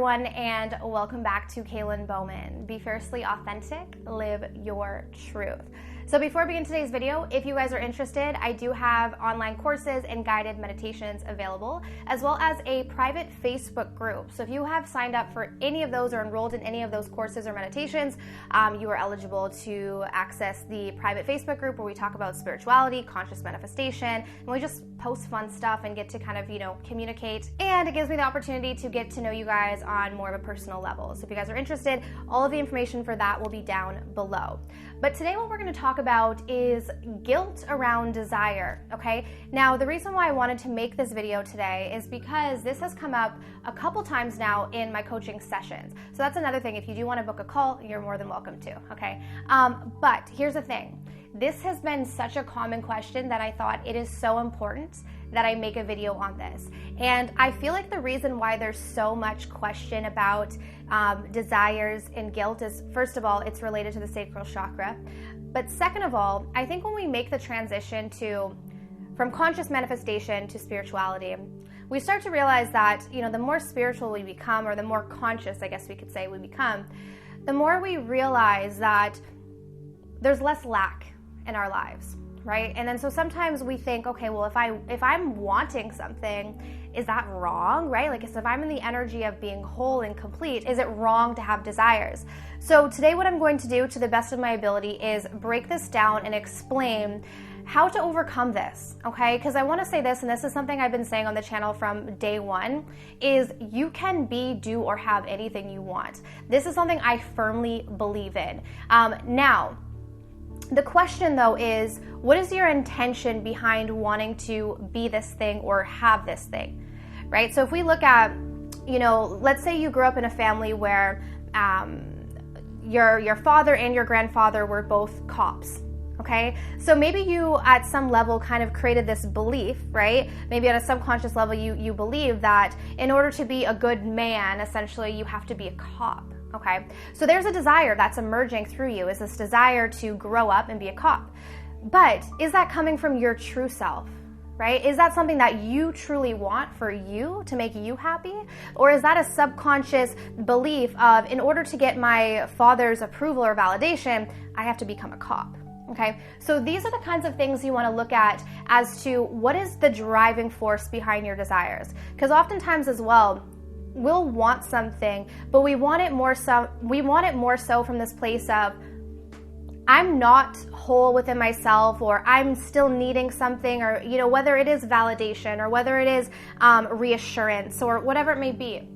everyone, and welcome back to Kaylin Bowman. Be fiercely authentic, live your truth. So before we begin today's video, if you guys are interested, I do have online courses and guided meditations available, as well as a private Facebook group. So if you have signed up for any of those or enrolled in any of those courses or meditations, you are eligible to access the private Facebook group where we talk about spirituality, conscious manifestation, and we just post fun stuff and get to kind of, communicate. And it gives me the opportunity to get to know you guys on more of a personal level. So if you guys are interested, all of the information for that will be down below. But today what we're going to talk about is guilt around desire, okay? Now, the reason why I wanted to make this video today is because this has come up a couple times now in my coaching sessions. So that's another thing. If you do want to book a call, you're more than welcome to, okay? But here's the thing. This has been such a common question that I thought it is so important that I make a video on this. And I feel like the reason why there's so much question about desires and guilt is, first of all, it's related to the sacral chakra. But second of all, I think when we make the transition from conscious manifestation to spirituality, we start to realize that, the more spiritual we become, or the more conscious, I guess we could say, we become, the more we realize that there's less lack in our lives, right? And then so sometimes we think, okay, well, if I'm wanting something, is that wrong, right? Like, if I'm in the energy of being whole and complete, is it wrong to have desires? So today what I'm going to do, to the best of my ability, is break this down and explain how to overcome this, okay? Because I want to say this, and this is something I've been saying on the channel from day one, is you can be, do, or have anything you want. This is something I firmly believe in. Now, the question though is, what is your intention behind wanting to be this thing or have this thing, right? So if we look at, let's say you grew up in a family where your father and your grandfather were both cops, okay? So maybe you at some level kind of created this belief, right? Maybe at a subconscious level you believe that in order to be a good man, essentially you have to be a cop. Okay, so there's a desire that's emerging through you, is this desire to grow up and be a cop. But is that coming from your true self, right? Is that something that you truly want for you to make you happy? Or is that a subconscious belief of, in order to get my father's approval or validation, I have to become a cop? Okay, so these are the kinds of things you want to look at as to what is the driving force behind your desires. Because oftentimes as well, we'll want something, but we want it more so from this place of, I'm not whole within myself, or I'm still needing something, or whether it is validation or whether it is reassurance or whatever it may be.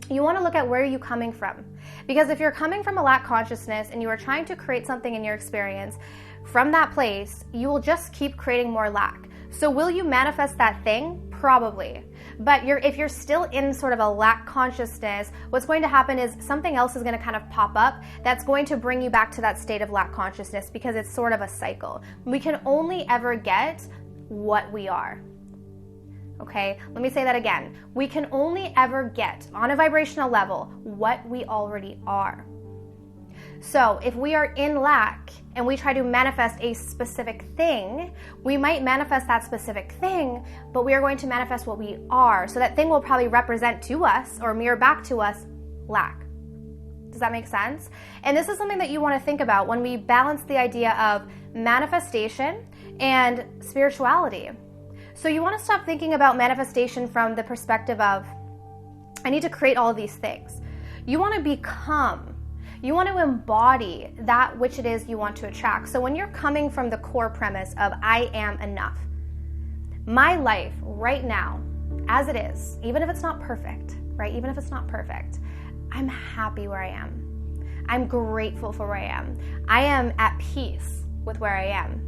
You want to look at where you're coming from, because if you're coming from a lack consciousness and you are trying to create something in your experience from that place, you will just keep creating more lack. So will you manifest that thing? Probably. But if you're still in sort of a lack consciousness, what's going to happen is something else is going to kind of pop up that's going to bring you back to that state of lack consciousness, because it's sort of a cycle. We can only ever get what we are. Okay, let me say that again. We can only ever get, on a vibrational level, what we already are. So if we are in lack and we try to manifest a specific thing, we might manifest that specific thing, but we are going to manifest what we are. So that thing will probably represent to us or mirror back to us lack. Does that make sense? And this is something that you want to think about when we balance the idea of manifestation and spirituality. So you want to stop thinking about manifestation from the perspective of, I need to create all of these things. You want to become. You want to embody that which it is you want to attract. So when you're coming from the core premise of, I am enough, my life right now, as it is, even if it's not perfect, right? Even if it's not perfect, I'm happy where I am. I'm grateful for where I am. I am at peace with where I am.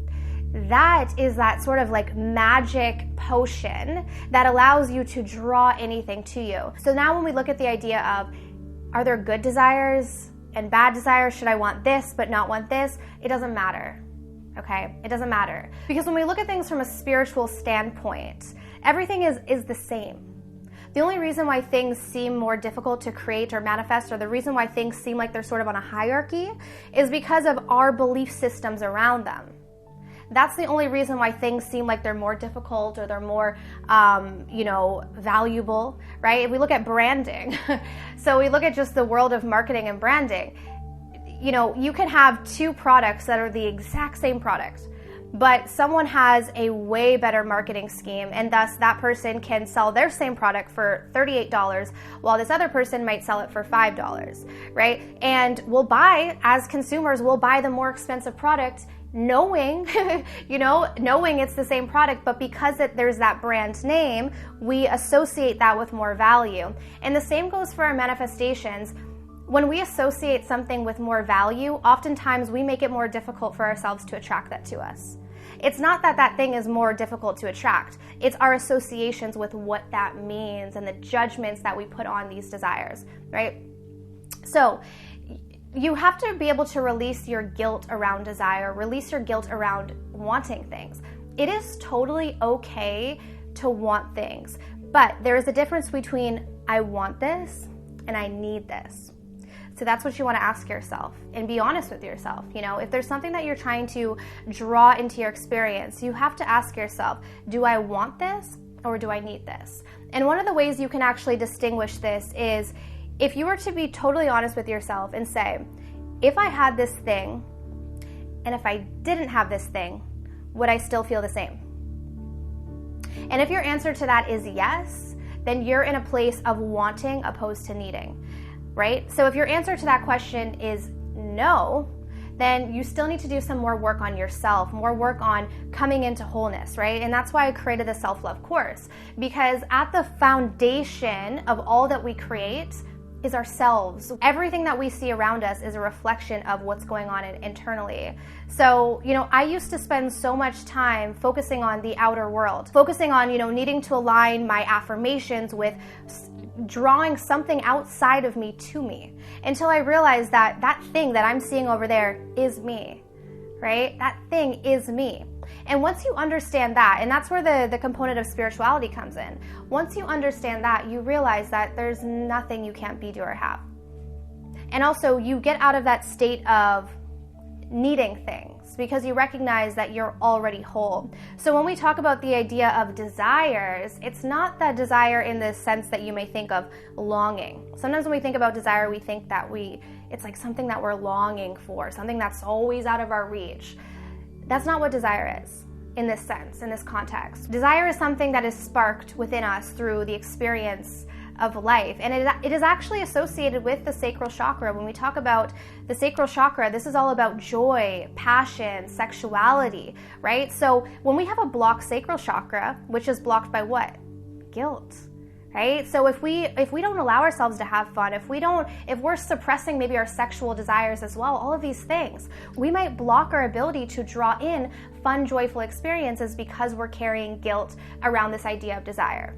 That is that sort of like magic potion that allows you to draw anything to you. So now when we look at the idea of, are there good desires and bad desires? Should I want this but not want this? It doesn't matter, okay? It doesn't matter. Because when we look at things from a spiritual standpoint, everything is the same. The only reason why things seem more difficult to create or manifest, or the reason why things seem like they're sort of on a hierarchy, is because of our belief systems around them. That's the only reason why things seem like they're more difficult or they're more, valuable, right? If we look at branding, so we look at just the world of marketing and branding, you can have two products that are the exact same product, but someone has a way better marketing scheme, and thus that person can sell their same product for $38 while this other person might sell it for $5, right? And as consumers, we'll buy the more expensive product knowing it's the same product, but because there's that brand name, we associate that with more value. And the same goes for our manifestations. When we associate something with more value, oftentimes we make it more difficult for ourselves to attract that to us. It's not that thing is more difficult to attract. It's our associations with what that means and the judgments that we put on these desires, right? So you have to be able to release your guilt around desire, release your guilt around wanting things. It is totally okay to want things, but there is a difference between I want this and I need this. So that's what you want to ask yourself and be honest with yourself. If there's something that you're trying to draw into your experience, you have to ask yourself, do I want this or do I need this? And one of the ways you can actually distinguish this is if you were to be totally honest with yourself and say, if I had this thing and if I didn't have this thing, would I still feel the same? And if your answer to that is yes, then you're in a place of wanting opposed to needing. Right? So if your answer to that question is no, then you still need to do some more work on yourself, more work on coming into wholeness, right? And that's why I created the self-love course, because at the foundation of all that we create is ourselves. Everything that we see around us is a reflection of what's going on internally. So, I used to spend so much time focusing on the outer world, focusing on, needing to align my affirmations with drawing something outside of me to me, until I realized that thing that I'm seeing over there is me, right? That thing is me. And once you understand that, and that's where the component of spirituality comes in, once you understand that, you realize that there's nothing you can't be, do, or have. And also, you get out of that state of needing things because you recognize that you're already whole. So when we talk about the idea of desires, it's not that desire in the sense that you may think of longing. Sometimes when we think about desire, we think that it's like something that we're longing for, something that's always out of our reach. That's not what desire is in this sense, in this context. Desire is something that is sparked within us through the experience of life, and it is actually associated with the sacral chakra. When we talk about the sacral chakra, this is all about joy, passion, sexuality, right? So when we have a blocked sacral chakra, which is blocked by what? Guilt, right? So if we don't allow ourselves to have fun, if we're suppressing maybe our sexual desires as well, all of these things, we might block our ability to draw in fun, joyful experiences because we're carrying guilt around this idea of desire.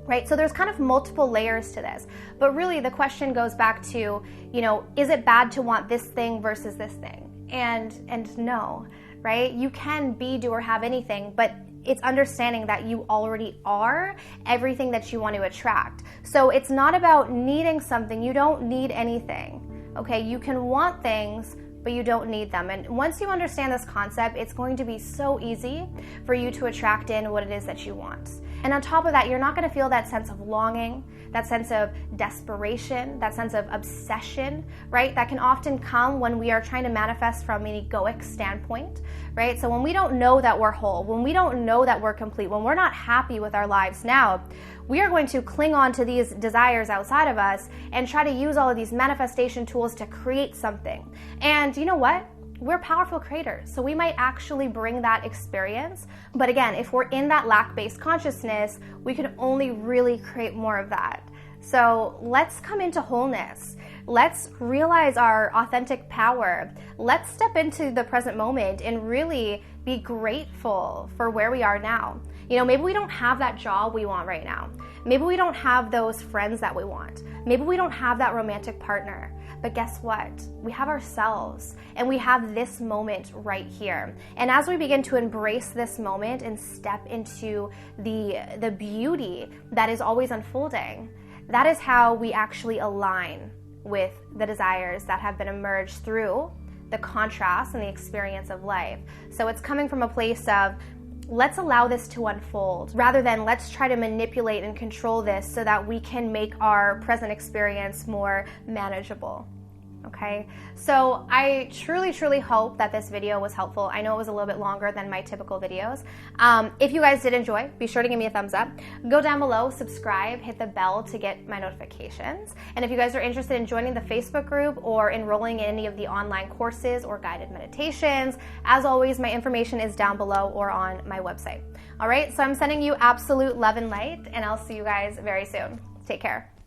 Right? So there's kind of multiple layers to this. But really the question goes back to, is it bad to want this thing versus this thing? And no, right? You can be, do, or have anything, but it's understanding that you already are everything that you want to attract. So it's not about needing something. You don't need anything. Okay? You can want things, but you don't need them. And once you understand this concept, it's going to be so easy for you to attract in what it is that you want. And on top of that, you're not going to feel that sense of longing, that sense of desperation, that sense of obsession, right? That can often come when we are trying to manifest from an egoic standpoint, right? So when we don't know that we're whole, when we don't know that we're complete, when we're not happy with our lives now, we are going to cling on to these desires outside of us and try to use all of these manifestation tools to create something. And you know what? We're powerful creators, so we might actually bring that experience. But again, if we're in that lack-based consciousness, we can only really create more of that. So let's come into wholeness. Let's realize our authentic power. Let's step into the present moment and really be grateful for where we are now. Maybe we don't have that job we want right now. Maybe we don't have those friends that we want. Maybe we don't have that romantic partner. But guess what? We have ourselves, and we have this moment right here. And as we begin to embrace this moment and step into the beauty that is always unfolding, that is how we actually align with the desires that have been emerged through the contrast and the experience of life. So it's coming from a place of, let's allow this to unfold rather than let's try to manipulate and control this so that we can make our present experience more manageable. Okay, so I truly hope that this video was helpful. I know it was a little bit longer than my typical videos. If you guys did enjoy, be sure to give me a thumbs up. Go down below, subscribe, hit the bell to get my notifications. And if you guys are interested in joining the Facebook group or enrolling in any of the online courses or guided meditations, as always, my information is down below or on my website. All right, so I'm sending you absolute love and light, and I'll see you guys very soon. Take care.